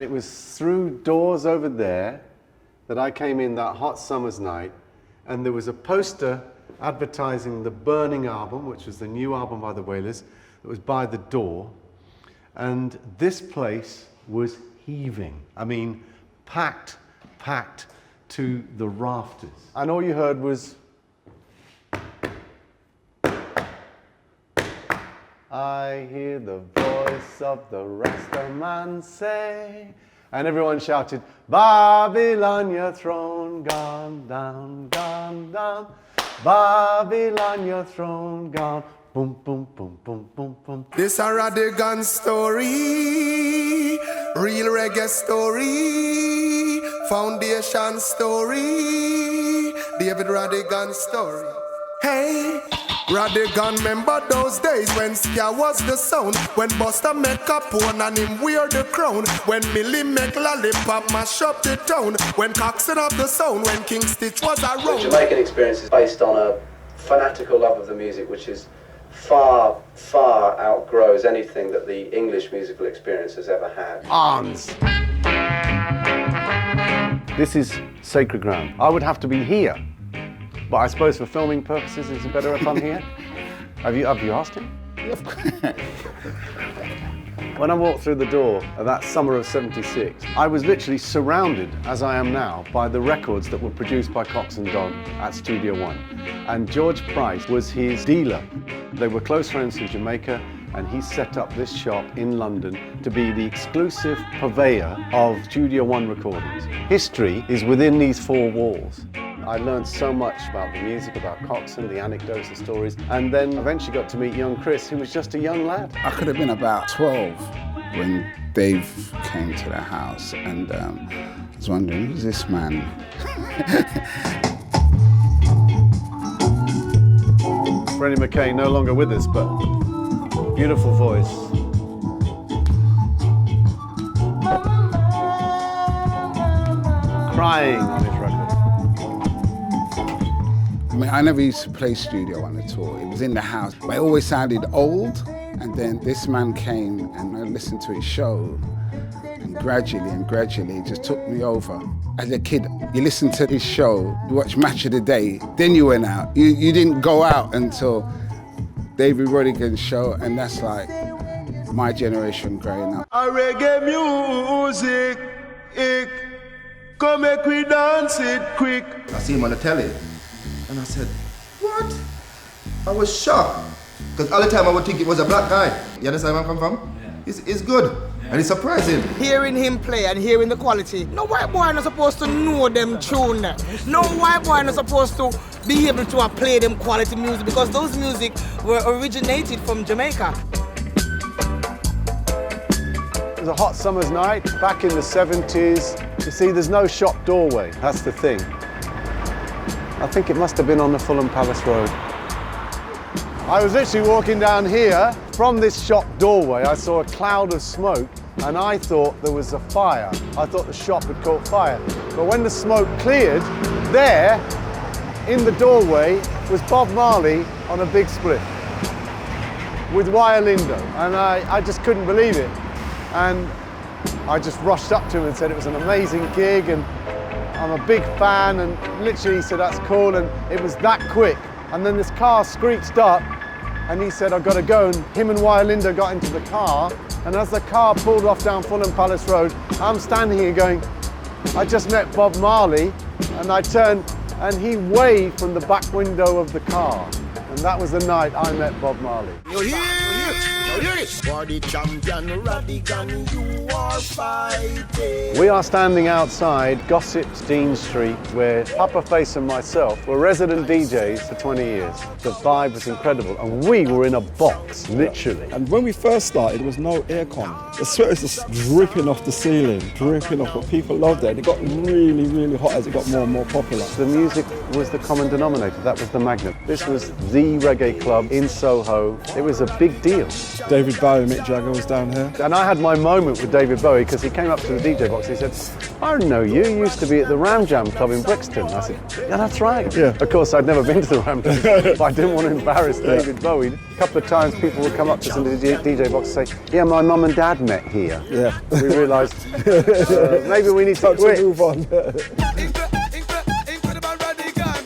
It was through doors over there that I came in that hot summer's night, and there was a poster advertising the Burning album, which was the new album by the Wailers, that was by the door. And this place was heaving. I mean, packed to the rafters. And all you heard was, I hear the voice of the Rasta man say, and everyone shouted, Babylon, your throne gone down, gone down. Babylon, your throne gone. Boom, boom, boom, boom, boom, boom. This a Rodigan story, real reggae story, foundation story, David Rodigan story. Hey, Rodigan, remember those days when Ska was the sound, when Buster make Capone and him wear the crown, when Millie make Lollipop mash up the town, when Coxon up the sound, when King Stitch was around. The Jamaican experience is based on a fanatical love of the music, which is far outgrows anything that the English musical experience has ever had. Arms. This is sacred ground. I would have to be here, but I suppose for filming purposes it's better if I'm here. Have you asked him? When I walked through the door of that summer of '76, I was literally surrounded, as I am now, by the records that were produced by Cox and Dog at Studio One. And George Price was his dealer. They were close friends in Jamaica, and he set up this shop in London to be the exclusive purveyor of Studio One recordings. History is within these four walls. I learned so much about the music, about Coxon, the anecdotes, the stories, and then eventually got to meet young Chris, who was just a young lad. I could have been about 12 when Dave came to the house, and I was wondering, who's this man? Freddie McKay, no longer with us, but beautiful voice. Crying on his record. I mean, I never used to play Studio One at all. It was in the house. But it always sounded old, and then this man came and I listened to his show, and gradually it just took me over. As a kid, you listened to his show, you watched Match of the Day, then you went out. You didn't go out until David Rodigan's show, and that's like my generation growing up. A reggae music, come make we dance it quick. I see him on the telly, and I said, what? I was shocked, because all the time I would think it was a black guy. You understand where I come from? Yeah. It's good, and it's surprising. Hearing him play and hearing the quality, no white boy not supposed to know them tune. No white boy not supposed to be able to play them quality music, because those music were originated from Jamaica. It was a hot summer's night back in the '70s. You see, there's no shop doorway. That's the thing. I think it must have been on the Fulham Palace Road. I was literally walking down here. From this shop doorway, I saw a cloud of smoke, and I thought there was a fire. I thought the shop had caught fire. But when the smoke cleared, there, in the doorway, was Bob Marley on a big split with Wire Lindo, and I just couldn't believe it. And I just rushed up to him and said it was an amazing gig, and I'm a big fan, and literally he said, that's cool, and it was that quick. And then this car screeched up, and he said, I've got to go, and him and Wire Lindo got into the car, and as the car pulled off down Fulham Palace Road, I'm standing here going, I just met Bob Marley, and I turned, and he waved from the back window of the car. And that was the night I met Bob Marley. You hear it? For the champion Rodigan, you are fighting. We are standing outside Gossip's Dean Street, where Papa Face and myself were resident DJs for 20 years. The vibe was incredible, and we were in a box, literally. And when we first started, there was no aircon. The sweat was just dripping off the ceiling, dripping off, but people loved it. And it got really, really hot as it got more and more popular. The music was the common denominator, that was the magnet. This was the reggae club in Soho. It was a big deal. David Bowie, Mick Jagger was down here. And I had my moment with David Bowie because he came up to the DJ box and he said, I know you used to be at the Ram Jam Club in Brixton. I said, yeah, that's right. Yeah. Of course, I'd never been to the Ram Jam Club, but I didn't want to embarrass David Bowie. A couple of times people would come up to us in the DJ box and say, yeah, my mum and dad met here. Yeah. We realised maybe we need to quit. Move on. Incredible Rodigan.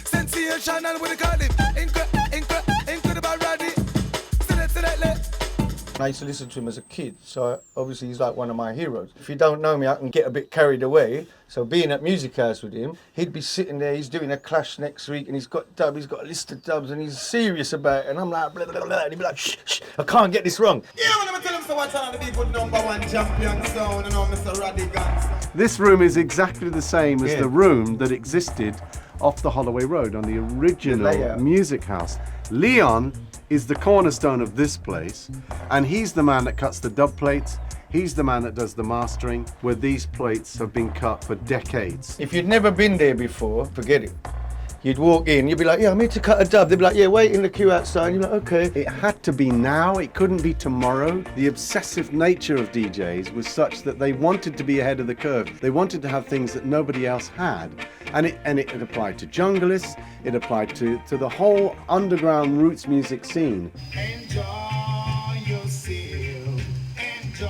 Sensational with the garden. Incredible Rodi. I used to listen to him as a kid, so obviously he's like one of my heroes. If you don't know me, I can get a bit carried away. So being at Music House with him, he'd be sitting there, he's doing a Clash next week, and he's got a list of dubs, and he's serious about it, and I'm like, blah, blah, blah, and he'd be like, shh, shh, I can't get this wrong. Yeah, when I tell him so what's on the people #1 champion sound, and all Mr. Rodigan. This room is exactly the same as the room that existed off the Holloway Road on the original Music House. Leon is the cornerstone of this place, and he's the man that cuts the dub plates. He's the man that does the mastering, where these plates have been cut for decades. If you'd never been there before, forget it. You'd walk in, you'd be like, yeah, I'm here to cut a dub. They'd be like, yeah, wait in the queue outside. And you're like, okay. It had to be now, it couldn't be tomorrow. The obsessive nature of DJs was such that they wanted to be ahead of the curve. They wanted to have things that nobody else had. And it applied to junglists, it applied to the whole underground roots music scene. Enjoy yourself. Enjoy.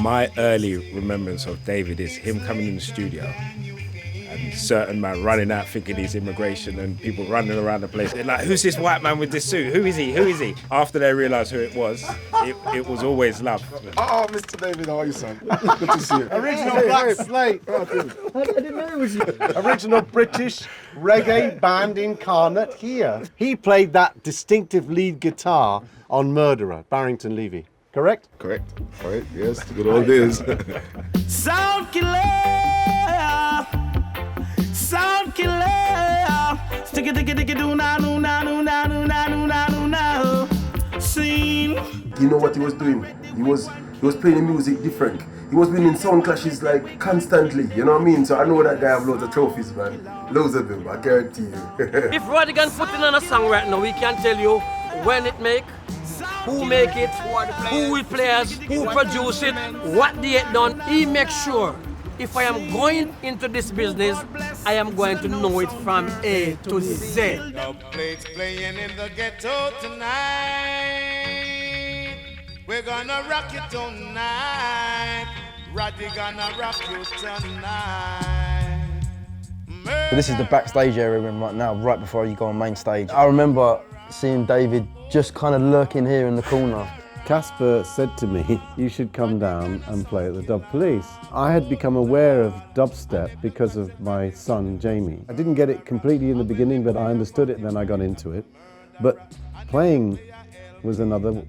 My early remembrance of David is him coming in the studio and certain man running out thinking he's immigration and people running around the place. They're like, who's this white man with this suit? Who is he? Who is he? After they realised who it was was always love. Oh, Mr. David, how are you, son? Good to see you. Original Black Slate. I didn't know it was you. Original British reggae band incarnate here. He played that distinctive lead guitar on Murderer, Barrington Levy. Correct? Correct. All right, yes, the good old days. Sound killer, sound killer. Stick it, do na no na no na no na no na no na. Scene. You know what he was doing? He was playing the music different. He was winning sound clashes like constantly, you know what I mean? So I know that guy have loads of trophies, man. Loads of them, I guarantee you. If Rodigan putting on a song right now, we can tell you when it make, who make it, who it plays, who produce it, what they had done. He makes sure if I am going into this business, I am going to know it from A to Z. No plates playing in the ghetto tonight. We're gonna rock it tonight. Rodigan gonna rock you tonight. This is the backstage area we're in right now, right before you go on main stage. I remember seeing David just kind of lurking here in the corner. Casper said to me, you should come down and play at the Dub Police. I had become aware of dubstep because of my son, Jamie. I didn't get it completely in the beginning, but I understood it and then I got into it. But playing was another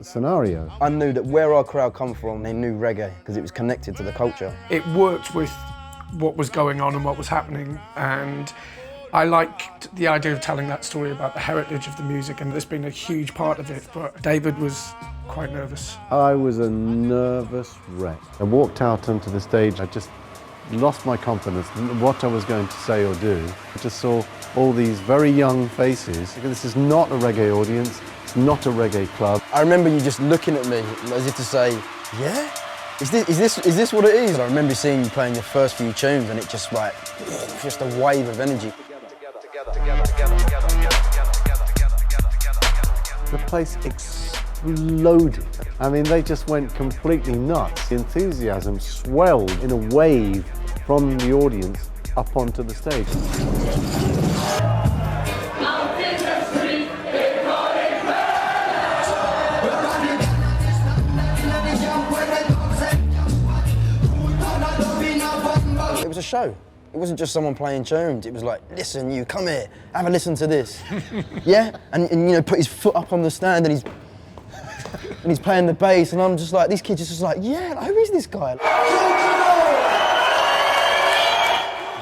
scenario. I knew that where our crowd come from, they knew reggae because it was connected to the culture. It worked with what was going on and what was happening, and I liked the idea of telling that story about the heritage of the music, and this being a huge part of it, but David was quite nervous. I was a nervous wreck. I walked out onto the stage, I just lost my confidence in what I was going to say or do. I just saw all these very young faces. This is not a reggae audience, it's not a reggae club. I remember you just looking at me as if to say, yeah? Is this what it is? I remember seeing you playing your first few tunes and it just like, just a wave of energy. The place exploded. I mean, they just went completely nuts. The enthusiasm swelled in a wave from the audience up onto the stage. It was a show. It wasn't just someone playing tunes. It was like, listen, you come here, have a listen to this. Yeah, and you know, put his foot up on the stand and he's playing the bass, and I'm just like, these kids are just like, yeah, like, who is this guy?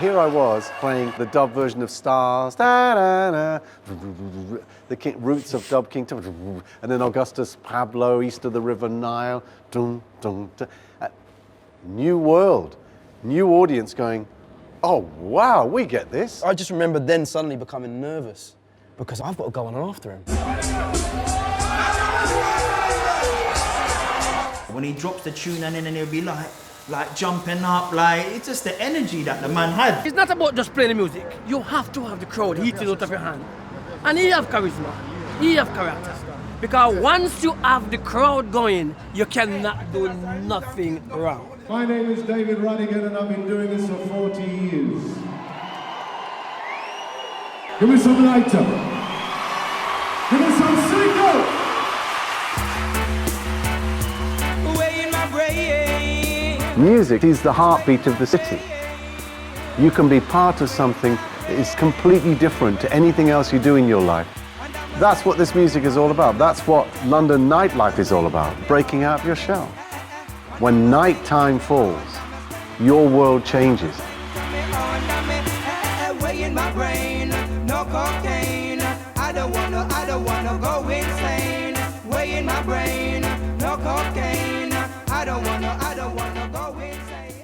Here I was playing the dub version of Stars, the roots of Dub King, and then Augustus Pablo, East of the River Nile, new world, new audience going, oh wow, we get this. I just remember then suddenly becoming nervous because I've got to go on after him. When he drops the tune and then he'll be like jumping up, like it's just the energy that the man had. It's not about just playing the music. You have to have the crowd heating out of your hand. And he have charisma, he have character. Because once you have the crowd going, you cannot do nothing wrong. My name is David Rodigan and I've been doing this for 40 years. Give me some lighter. Give me some single. Music is the heartbeat of the city. You can be part of something that is completely different to anything else you do in your life. That's what this music is all about. That's what London nightlife is all about, breaking out of your shell. When night time falls, your world changes. No cocaine. I don't wanna go insane. Way in my brain. No cocaine. I don't wanna go insane.